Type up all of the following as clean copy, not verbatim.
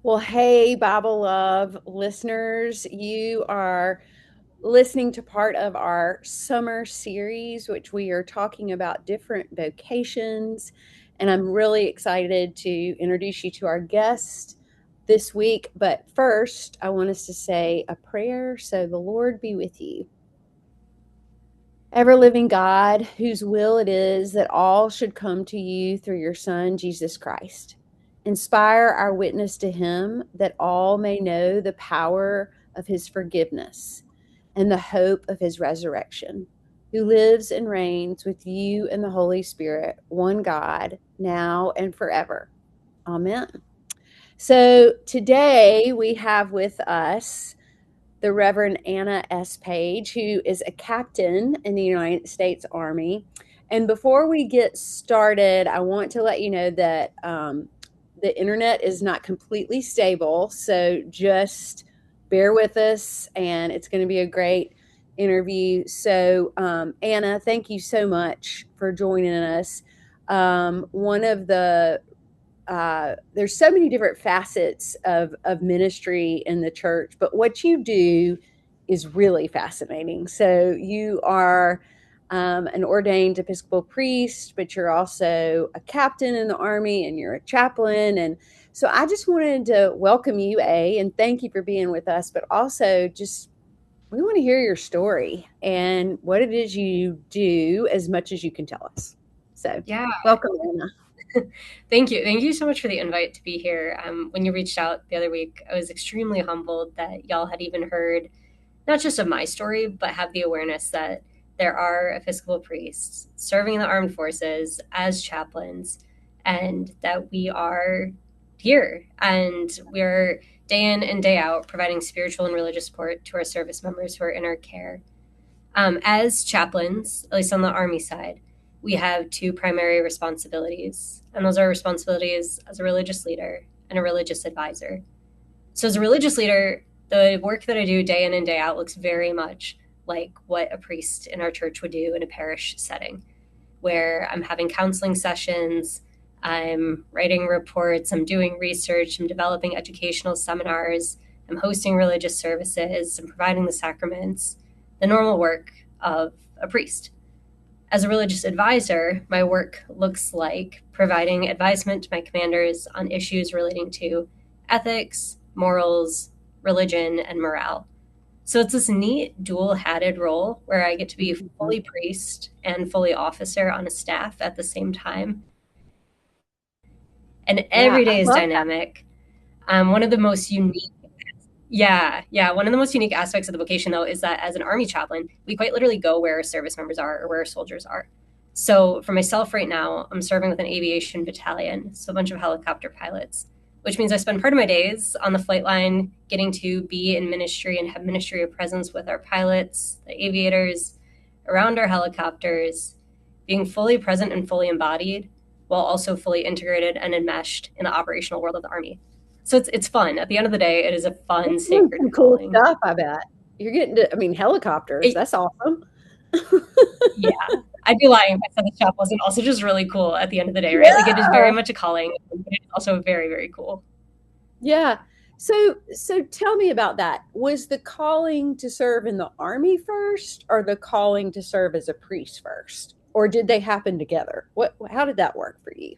Well, hey, Bible Love listeners, you are listening to part of our summer series, which we are talking about different vocations. And I'm really excited to introduce you to our guest this week. But first, I want us to say a prayer. So the Lord be with you. Ever living God, whose will it is that all should come to you through your Son, Jesus Christ. Inspire our witness to him that all may know the power of his forgiveness and the hope of his resurrection, who lives and reigns with you and the Holy Spirit, one God, now and forever. Amen. So today we have with us the Reverend Anna S. Page, who is a captain in the United States Army. And before we get started, I want to let you know that the internet is not completely stable. So just bear with us, and it's going to be a great interview. So, Anna, thank you so much for joining us. One of the there's so many different facets of ministry in the church, but what you do is really fascinating. So you are an ordained Episcopal priest, but you're also a captain in the Army and you're a chaplain. And so I just wanted to welcome you, and thank you for being with us, but also just we want to hear your story and what it is you do as much as you can tell us. So Yeah, welcome, Anna. thank you. Thank you so much for the invite to be here. When you reached out the other week, I was extremely humbled that y'all had even heard not just of my story, but have the awareness that there are Episcopal priests serving in the armed forces as chaplains, and that we are here and we're day in and day out providing spiritual and religious support to our service members who are in our care. As chaplains, at least on the Army side, we have two primary responsibilities, and those are responsibilities as a religious leader and a religious advisor. So, as a religious leader, the work that I do day in and day out looks very much like what a priest in our church would do in a parish setting, where I'm having counseling sessions, I'm writing reports, I'm doing research, I'm developing educational seminars, I'm hosting religious services, I'm providing the sacraments, the normal work of a priest. As a religious advisor, my work looks like providing advisement to my commanders on issues relating to ethics, morals, religion, and morale. So it's this neat dual hatted role where I get to be Mhm. fully priest and fully officer on a staff at the same time. And Yeah, every I day is love that. dynamic. One of the most unique One of the most unique aspects of the vocation, though, is that as an Army chaplain, we quite literally go where our service members are or where our soldiers are. So for myself right now, I'm serving with an aviation battalion, so a bunch of helicopter pilots, which means I spend part of my days on the flight line getting to be in ministry and have ministry of presence with our pilots, the aviators, around our helicopters, being fully present and fully embodied while also fully integrated and enmeshed in the operational world of the Army. So it's fun. At the end of the day, it is a You're fun, doing sacred some cool calling. stuff, I bet. You're getting to, I mean, helicopters. It, That's awesome. yeah, I'd be lying if I said the shop wasn't also just really cool at the end of the day, right? Like it is very Yeah. much a calling, but it's also very, very cool. Yeah. So tell me about that. Was the calling to serve in the army first or the calling to serve as a priest first? Or did they happen together? How did that work for you?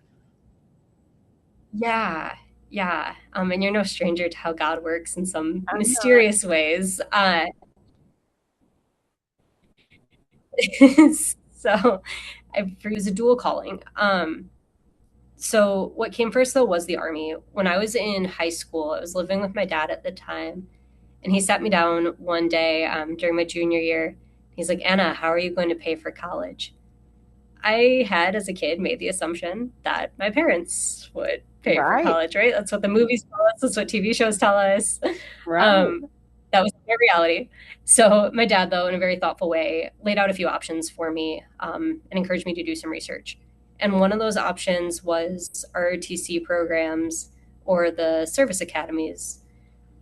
Yeah, yeah. And you're no stranger to how God works in some I'm not. mysterious ways. So it was a dual calling. So what came first though was the army. When I was in high school, I was living with my dad at the time, and he sat me down one day during my junior year. He's like, Anna, how are you going to pay for college? I had, as a kid, made the assumption that my parents would pay for Right. college, right? That's what the movies tell us. That's what TV shows tell us. Right. Um, that was my reality. So my dad, though, in a very thoughtful way, laid out a few options for me and encouraged me to do some research. And one of those options was ROTC programs or the service academies.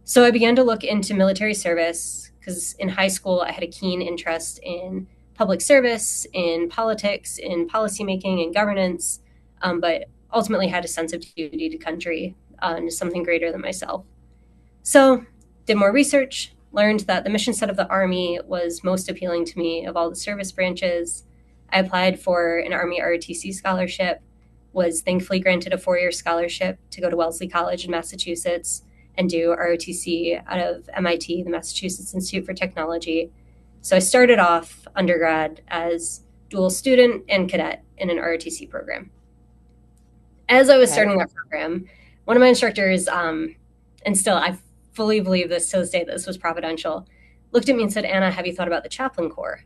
So I began to look into military service because in high school I had a keen interest in public service, in politics, in policymaking and governance, but ultimately had a sense of duty to country into something greater than myself. So, did more research, learned that the mission set of the Army was most appealing to me of all the service branches. I applied for an Army ROTC scholarship, was thankfully granted a 4-year scholarship to go to Wellesley College in Massachusetts and do ROTC out of MIT, the Massachusetts Institute for Technology. So I started off undergrad as dual student and cadet in an ROTC program. As I was starting that program, one of my instructors, and still I fully believe this to this day, that this was providential, looked at me and said, "Anna, have you thought about the Chaplain Corps?"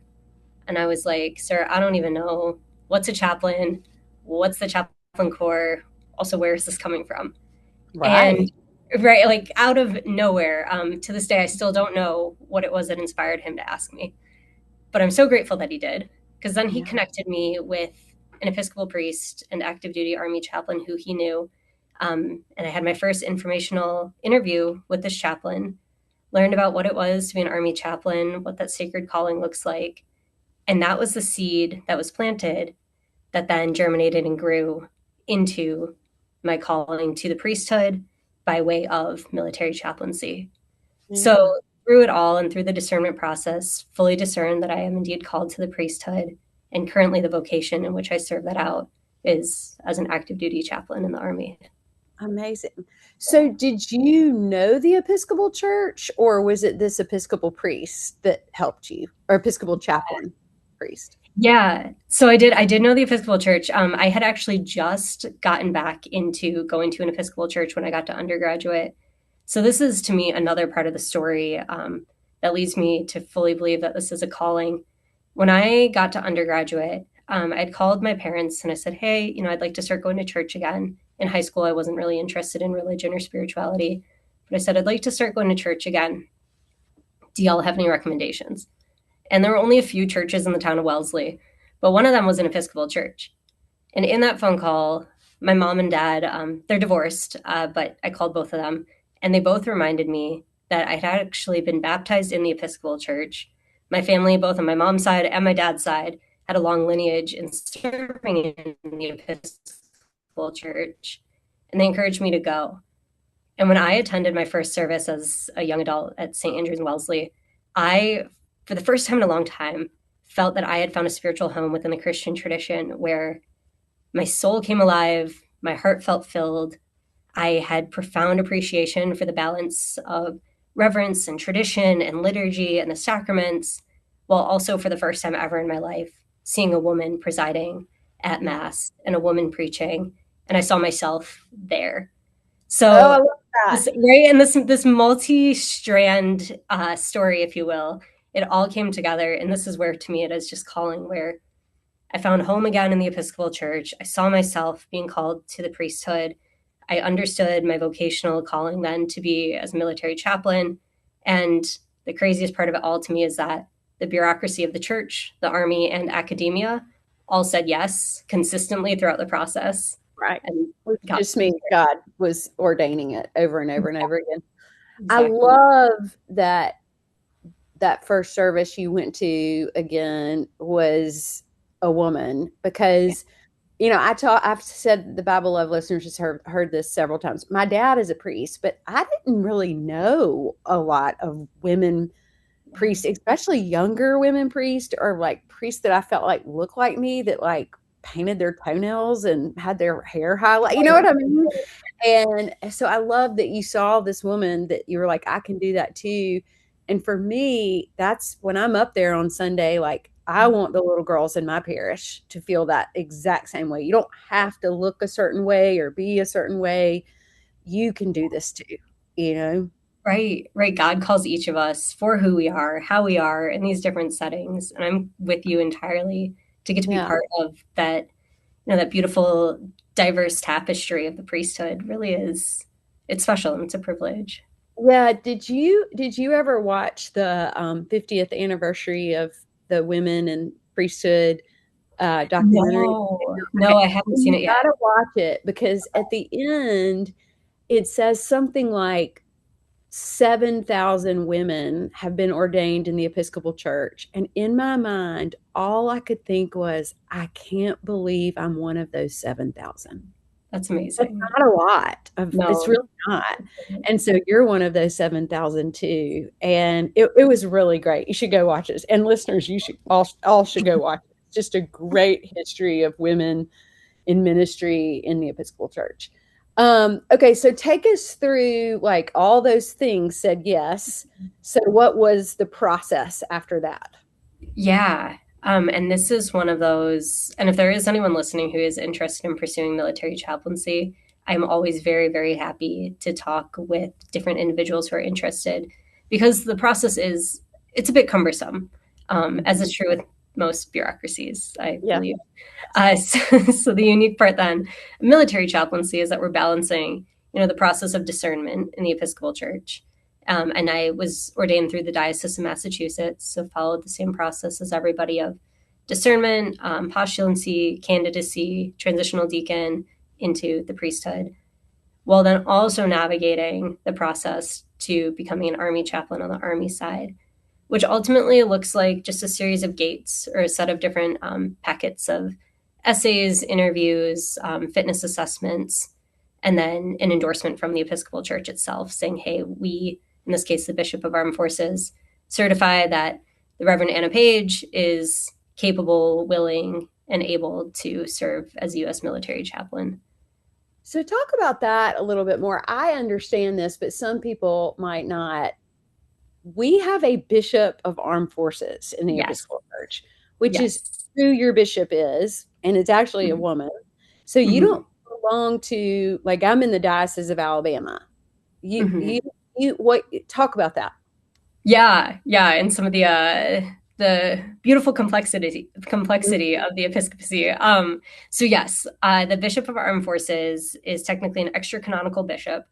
And I was like, "Sir, I don't even know. What's a chaplain? What's the Chaplain Corps? Also, where is this coming from?" Right. And right, like out of nowhere, to this day, I still don't know what it was that inspired him to ask me. But I'm so grateful that he did, because then he connected me with an Episcopal priest and active duty Army chaplain who he knew. And I had my first informational interview with this chaplain, learned about what it was to be an Army chaplain, what that sacred calling looks like. And that was the seed that was planted that then germinated and grew into my calling to the priesthood by way of military chaplaincy. So through it all and through the discernment process, fully discerned that I am indeed called to the priesthood, and currently the vocation in which I serve that out is as an active duty chaplain in the Army. Amazing. So did you know the Episcopal Church, or was it this Episcopal priest that helped you, or Episcopal chaplain priest? Yeah, so I did know the Episcopal Church. I had actually just gotten back into going to an Episcopal church when I got to undergraduate. So this is, to me, another part of the story that leads me to fully believe that this is a calling. When I got to undergraduate, I'd called my parents and I said, "Hey, I'd like to start going to church again." In high school, I wasn't really interested in religion or spirituality, but I said, "I'd like to start going to church again. Do y'all have any recommendations?" And there were only a few churches in the town of Wellesley, but one of them was an Episcopal church. And in that phone call, my mom and dad, they're divorced, but I called both of them, and they both reminded me that I had actually been baptized in the Episcopal church. My family, both on my mom's side and my dad's side, had a long lineage in serving in the Episcopal church, and they encouraged me to go. And when I attended my first service as a young adult at St. Andrews in Wellesley, I, for the first time in a long time, felt that I had found a spiritual home within the Christian tradition where my soul came alive, my heart felt filled. I had profound appreciation for the balance of reverence and tradition and liturgy and the sacraments, while also for the first time ever in my life, seeing a woman presiding at Mass and a woman preaching, and I saw myself there. So, I love that. right, and this multi-strand story, if you will, it all came together, and this is where, to me, it is just calling, where I found home again in the Episcopal Church. I saw myself being called to the priesthood. I understood my vocational calling then to be as a military chaplain. And the craziest part of it all to me is that the bureaucracy of the church, the Army, and academia all said yes consistently throughout the process. Right. And Which just means God was ordaining it over and over and over again. Exactly. I love that first service you went to again was a woman, because I've said the Bible Love listeners has heard this several times. My dad is a priest, but I didn't really know a lot of women priests, especially younger women priests, or like priests that I felt like looked like me, that like painted their toenails and had their hair highlight. You know what I mean? And so I love that you saw this woman that you were like, I can do that too. And for me, that's when I'm up there on Sunday, like I want the little girls in my parish to feel that exact same way. You don't have to look a certain way or be a certain way. You can do this too. Right. God calls each of us for who we are, how we are in these different settings. And I'm with you entirely to get to be part of that, that beautiful, diverse tapestry of the priesthood. Really is, it's special and it's a privilege. Yeah. Did you ever watch the 50th anniversary of the Women in Priesthood documentary? No, I haven't seen it yet. You gotta watch it, because at the end it says something like 7,000 women have been ordained in the Episcopal Church. And in my mind, all I could think was, I can't believe I'm one of those 7,000. That's That's amazing. not a lot of it's No. really not. And so you're one of those 7,000 too. And it was really great. You should go watch this. And listeners, you should all should go watch it. It's just a great history of women in ministry in the Episcopal Church. Okay, so take us through like all those things said yes. So what was the process after that? Yeah. And this is one of those, and if there is anyone listening who is interested in pursuing military chaplaincy, I'm always very, very happy to talk with different individuals who are interested because the process it's a bit cumbersome, as is true with most bureaucracies, I Yeah. believe. So the unique part then, military chaplaincy, is that we're balancing, the process of discernment in the Episcopal Church. And I was ordained through the Diocese of Massachusetts, so followed the same process as everybody of discernment, postulancy, candidacy, transitional deacon into the priesthood, while then also navigating the process to becoming an Army chaplain on the Army side, which ultimately looks like just a series of gates or a set of different packets of essays, interviews, fitness assessments, and then an endorsement from the Episcopal Church itself saying, hey, we, in this case, the Bishop of Armed Forces, certify that the Reverend Anna Page is capable, willing, and able to serve as a U.S. military chaplain. So talk about that a little bit more. I understand this, but some people might not. We have a bishop of armed forces in the Yes. Episcopal Church, which is Yes. who your bishop is, and it's actually a Mm-hmm. woman. So you Mm-hmm. don't belong to like I'm in the Diocese of Alabama. You Mm-hmm. you you what talk about that. Yeah, yeah, and some of the beautiful complexity of the episcopacy. So yes, the Bishop of Armed Forces is technically an extra canonical bishop.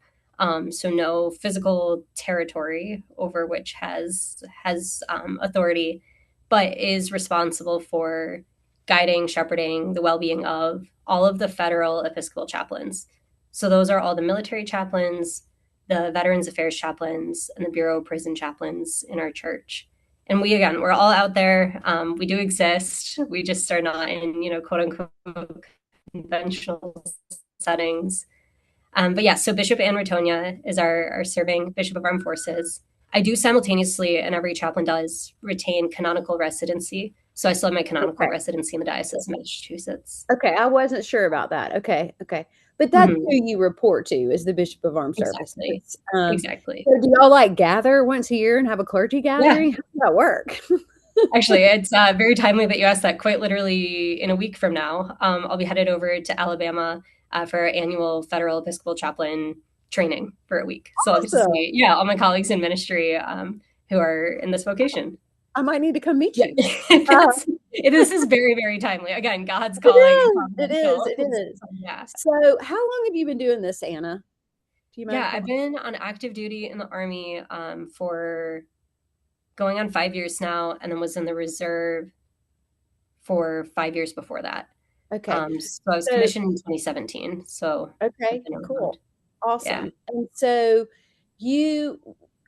So no physical territory over which has authority, but is responsible for guiding, shepherding the well-being of all of the federal Episcopal chaplains. So those are all the military chaplains, the Veterans Affairs chaplains, and the Bureau of Prison chaplains in our church. And we're all out there. We do exist. We just are not in, quote unquote, conventional settings. But yeah, so Bishop Ann Ratonia is our serving Bishop of Armed Forces. I do simultaneously, and every chaplain does, retain canonical residency. So I still have my canonical Okay. residency in the Diocese of Massachusetts. Okay, I wasn't sure about that. Okay, okay. But that's Mm-hmm. who you report to is the Bishop of Armed Exactly. Services. Exactly. So do y'all like gather once a year and have a clergy Yeah. gathering? How does that work? Actually, it's very timely that you asked that. Quite literally, in a week from now, I'll be headed over to Alabama for our annual Federal Episcopal Chaplain training for a week. So I'll get to Awesome. see, yeah, all my colleagues in ministry who are in this vocation. I might need to come meet Yeah, you. Uh, this is very, very timely. Again, God's it calling is is. It is. providential. It is. So, yeah, So, how long have you been doing this, Anna? Do you mind yeah, if I? I've been on active duty in the Army for going on 5 years now, and then was in the reserve for 5 years before that. Okay. So I was So, commissioned in 2017. So I've okay, been around. cool. Yeah. Awesome. And so you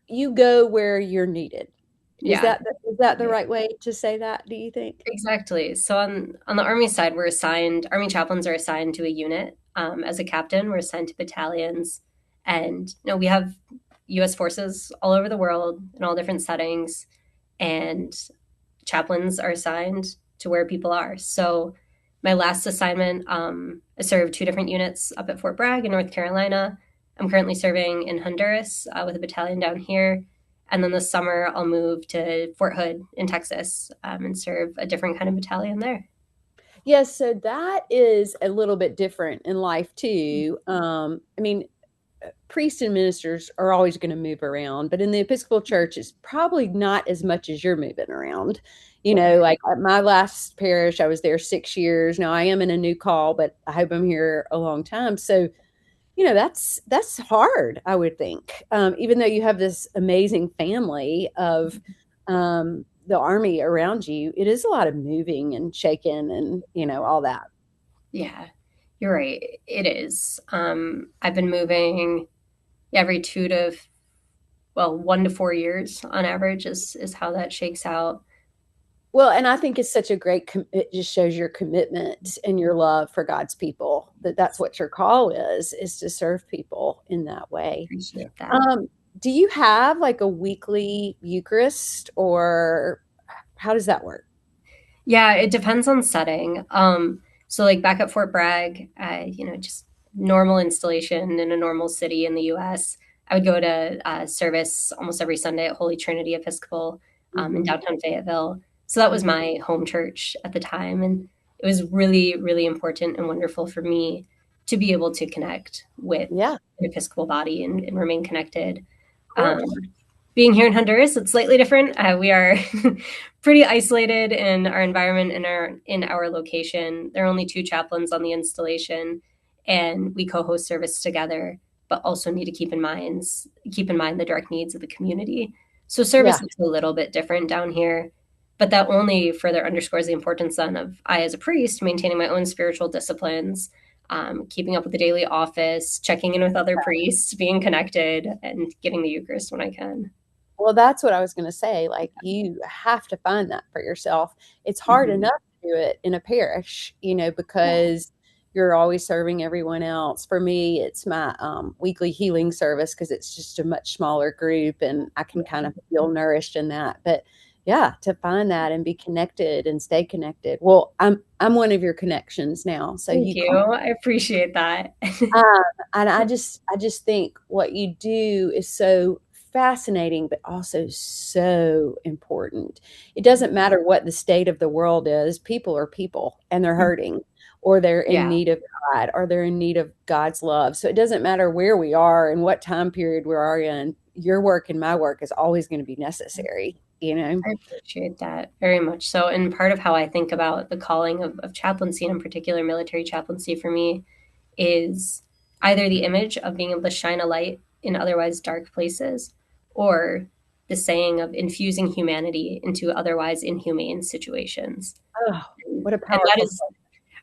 you go where you're needed. Yeah. Is that the right way to say that, do you think? Exactly. So on the Army side, Army chaplains are assigned to a unit. As a captain, we're assigned to battalions. And we have US forces all over the world in all different settings. And chaplains are assigned to where people are. So my last assignment, I served two different units up at Fort Bragg in North Carolina. I'm currently serving in Honduras with a battalion down here. And then this summer, I'll move to Fort Hood in Texas and serve a different kind of battalion there. Yes, so that is a little bit different in life too. I mean, priests and ministers are always going to move around, but in the Episcopal Church, it's probably not as much as you're moving around. Like at my last parish, I was there 6 years. Now I am in a new call, but I hope I'm here a long time. So, that's hard, I would think. Even though you have this amazing family of the Army around you, it is a lot of moving and shaking and, all that. Yeah, you're right. It is. I've been moving every 1 to 4 years on average is how that shakes out. Well, and I think it's such a great, it just shows your commitment and your love for God's people, that's what your call is to serve people in that way. Appreciate that. Um, do you have like a weekly Eucharist, or how does that work? Yeah, it depends on setting. So like back at Fort Bragg, just normal installation in a normal city in the U.S. I would go to service almost every Sunday at Holy Trinity Episcopal in Mhm. downtown Fayetteville. So that was Mhm. my home church at the time, and it was really, really important and wonderful for me to be able to connect with Yeah, of the Episcopal body and remain connected. Um, course. Being here in Honduras, it's slightly different. We are pretty isolated in our environment and in our location. There are only two chaplains on the installation, and we co-host service together, but also need to keep in mind the direct needs of the community. So Yeah, service is a little bit different down here, but that only further underscores the importance then of I, as a priest, maintaining my own spiritual disciplines, keeping up with the daily office, checking in with other priests, being connected, and getting the Eucharist when I can. well, that's what I was going to say. Like, you have to find that for yourself. It's hard Mhm. enough to do it in a parish, Yeah. because you're always serving everyone else. For me, it's my weekly healing service, because it's just a much smaller group and I can kind of feel nourished in that. But yeah, to find that and be connected and stay connected. Well, I'm one of your connections now, so Thank you you. call. I appreciate that. Um, and I just think what you do is so fascinating, but also so important. It doesn't matter what the state of the world is. People are people, and they're hurting, or they're in Yeah, need of God, or they're in need of God's love. So it doesn't matter where we are and what time period we are in. Your work and my work is always going to be necessary. I appreciate that very much so. And part of how I think about the calling of chaplaincy, and in particular military chaplaincy for me, is either the image of being able to shine a light in otherwise dark places, or the saying of infusing humanity into otherwise inhumane situations. Oh, what a And that powerful is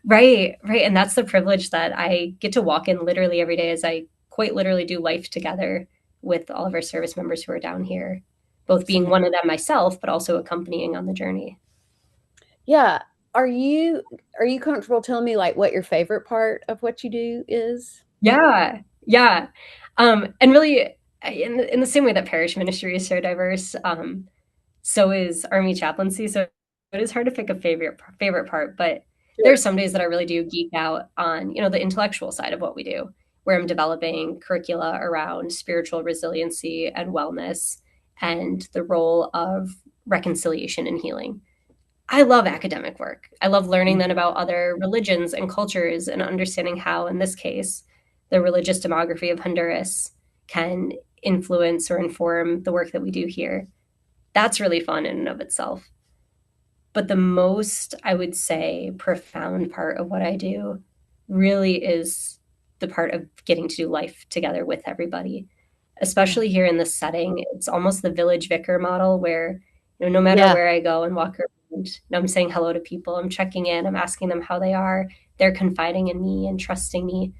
right, right. And that's the privilege that I get to walk in literally every day as I quite literally do life together with all of our service members who are down here, both being thought. one of them myself, but also accompanying on the journey. Yeah. Are you comfortable telling me like what your favorite part of what you do is? Yeah, yeah. And really, in the same way that parish ministry is so diverse, so is Army chaplaincy. So it is hard to pick a favorite part, but there are Sure. some days that I really do geek out on, the intellectual side of what we do, where I'm developing curricula around spiritual resiliency and wellness and the role of reconciliation and healing. I love academic work. I love learning then about other religions and cultures and understanding how, in this case, the religious demography of Honduras can influence or inform the work that we do here. That's really fun in and of itself. But the most, I would say, profound part of what I do really is the part of getting to do life together with everybody, Yeah. especially here in this setting. It's almost the village vicar model where, no matter Yeah. where I go and walk around, I'm saying hello to people, I'm checking in, I'm asking them how they are, they're confiding in me and trusting me,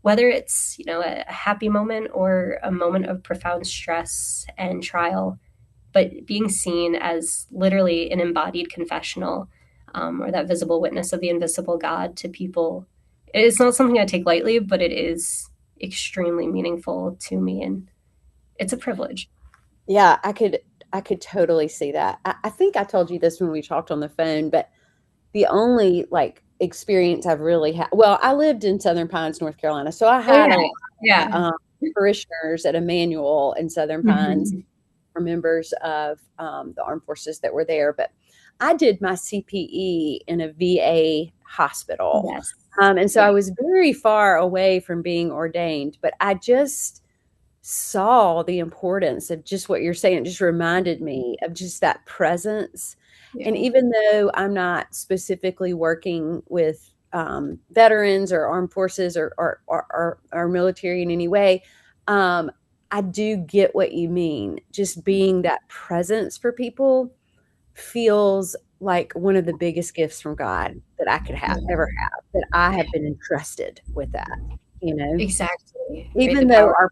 whether it's, a happy moment or a moment of profound stress and trial, but being seen as literally an embodied confessional, or that visible witness of the invisible God to people. It's not something I take lightly, but it is extremely meaningful to me, and it's a privilege. Yeah, I could totally see that. I think I told you this when we talked on the phone, but the only like experience I've really had, well, I lived in Southern Pines, North Carolina, so I had a Okay. lot Yeah. of parishioners at Emmanuel in Southern Pines, Mhm. or members of the armed forces that were there. But I did my CPE in a VA hospital. Yes. And so Yeah. I was very far away from being ordained, but I just saw the importance of just what you're saying. It just reminded me of just that presence. And Yeah. even though I'm not specifically working with veterans or armed forces or military in any way, um, I do get what you mean. Just being that presence for people feels like one of the biggest gifts from God that I could have Yeah. ever have, that I have been entrusted with that. Exactly. Right. The Even though power.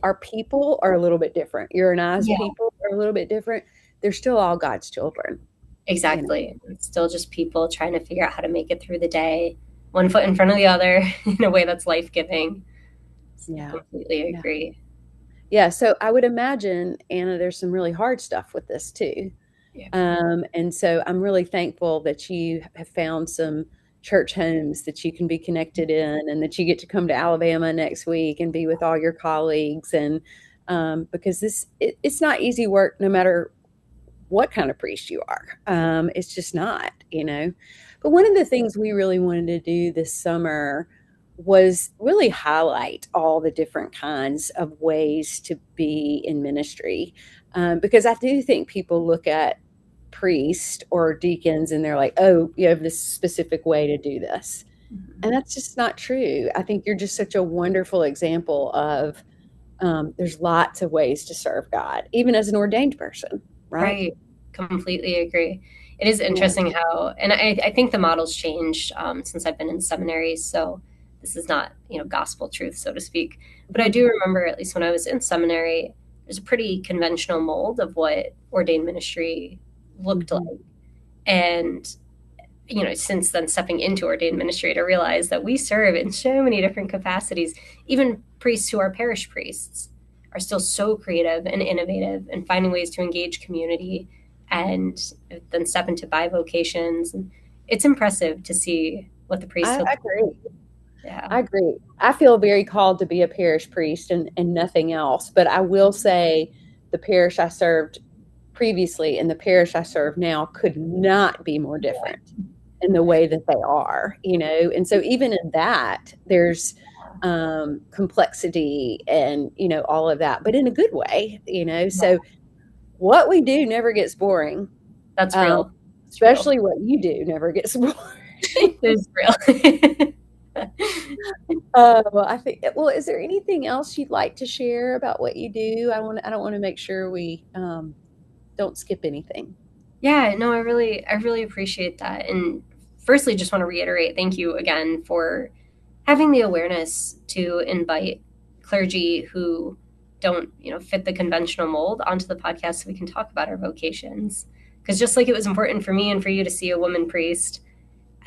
our people are a little bit different. Your and I's Yeah. people are a little bit different. They're still all God's children. you know? Exactly. It's still just people trying to figure out how to make it through the day, one foot in front of the other in a way that's life-giving. So I Yeah. completely Yeah. agree. Yeah. So I would imagine, Anna, there's some really hard stuff with this too. Yeah. And so I'm really thankful that you have found some church homes that you can be connected in, and that you get to come to Alabama next week and be with all your colleagues. And because it's not easy work, no matter what kind of priest you are. It's just not, you know. But one of the things we really wanted to do this summer was really highlight all the different kinds of ways to be in ministry. Because I do think people look at priests or deacons and they're like, oh, you have this specific way to do this. And that's just not true. I think you're just such a wonderful example of there's lots of ways to serve God, even as an ordained person, right? Right. Completely agree. It is Yeah. interesting how, and I think the model's changed since I've been in seminary. So this is not, gospel truth, so to speak. But I do remember, at least when I was in seminary, there's a pretty conventional mold of what ordained ministry looked Mhm. like. And, since then stepping into ordained ministry to realize that we serve in so many different capacities, even priests who are parish priests are still so creative and innovative and finding ways to engage community and then step into vocations. And it's impressive to see what the priesthood. I agree. Yeah. I agree. I feel very called to be a parish priest and nothing else. But I will say the parish I served previously and the parish I serve now could not be more different in the way that they are, you know. And so even in that, there's complexity and, you know, all of that, but in a good way, you know. So what we do never gets boring. That's Um, real. It's real. Especially what you do never gets boring. It's real. Well, I think. Well, is there anything else you'd like to share about what you do? I don't want to make sure we don't skip anything. Yeah, no, I really appreciate that. And firstly, just want to reiterate, thank you again for having the awareness to invite clergy who don't, fit the conventional mold onto the podcast so we can talk about our vocations. Because just like it was important for me and for you to see a woman priest,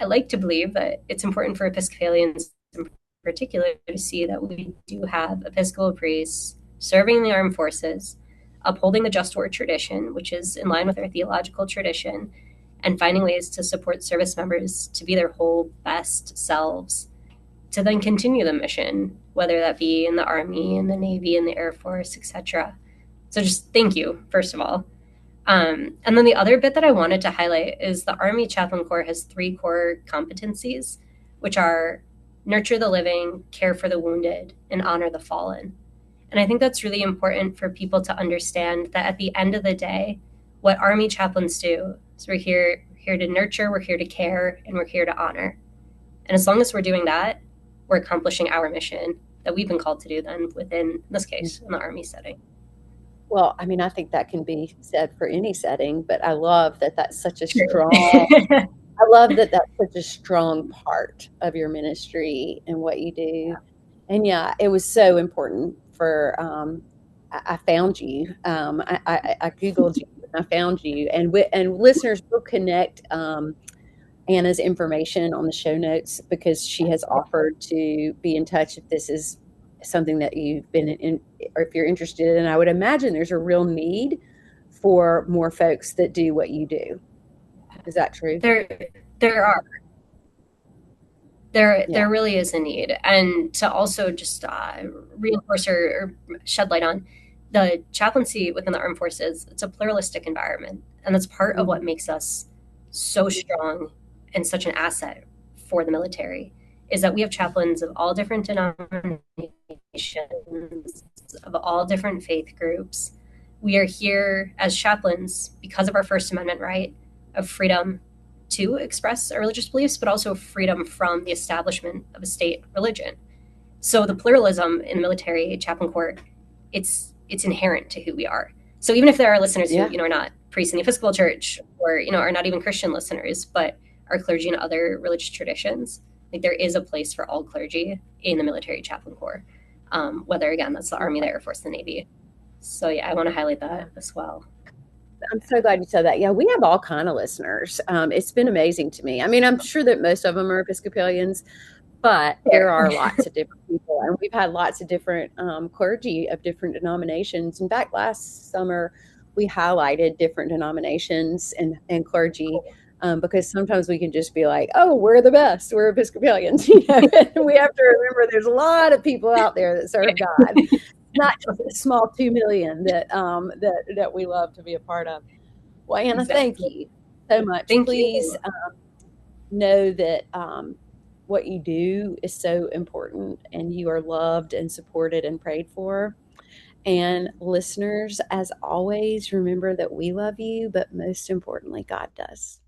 I like to believe that it's important for Episcopalians in particular to see that we do have Episcopal priests serving in the armed forces, upholding the just war tradition, which is in line with our theological tradition, and finding ways to support service members to be their whole best selves, to then continue the mission, whether that be in the Army, in the Navy, in the Air Force, etc. So just thank you, first of all. And then the other bit that I wanted to highlight is the Army Chaplain Corps has 3 core competencies, which are nurture the living, care for the wounded, and honor the fallen. And I think that's really important for people to understand that at the end of the day, what Army chaplains do is we're here to nurture, we're here to care, and we're here to honor. And as long as we're doing that, we're accomplishing our mission that we've been called to do then within, in this case, in the Army setting. Well, I mean, I think that can be said for any setting, but I love that that's such a True. strong, I love that that's such a strong part of your ministry and what you do. And yeah, it was so important for, I found you. I Googled you and I found you. And listeners will connect Anna's information on the show notes because she has offered to be in touch if this is something that you've been in or if you're interested in. I would imagine there's a real need for more folks that do what you do. Is that true? there there are there Yeah. there really is a need. And to also just reinforce or shed light on the chaplaincy within the armed forces, it's a pluralistic environment, and that's part of Mhm. what makes us so strong and such an asset for the military, is that we have chaplains of all different denominations, of all different faith groups. We are here as chaplains because of our First Amendment right of freedom to express our religious beliefs, but also freedom from the establishment of a state religion. So the pluralism in the military chaplain corps, it's inherent to who we are. So even if there are listeners who, Yeah. are not priests in the Episcopal Church, or, are not even Christian listeners, but are clergy in other religious traditions, like there is a place for all clergy in the military chaplain corps. Whether again, that's the Army, the Air Force, the Navy. So yeah, I want to highlight that as well. I'm so glad you said that. Yeah, we have all kind of listeners. It's been amazing to me. I mean, I'm sure that most of them are Episcopalians, but there Fair. are lots of different people, and we've had lots of different clergy of different denominations. In fact, last summer we highlighted different denominations and clergy because sometimes we can just be like, "Oh, we're the best. We're Episcopalians," you know. And we have to remember there's a lot of people out there that serve God, not just a small 2 million that we love to be a part of. Well, Anna, thank Exactly. you so much. Thank Please you. know that what you do is so important, and you are loved and supported and prayed for. And listeners, as always, remember that we love you, but most importantly, God does.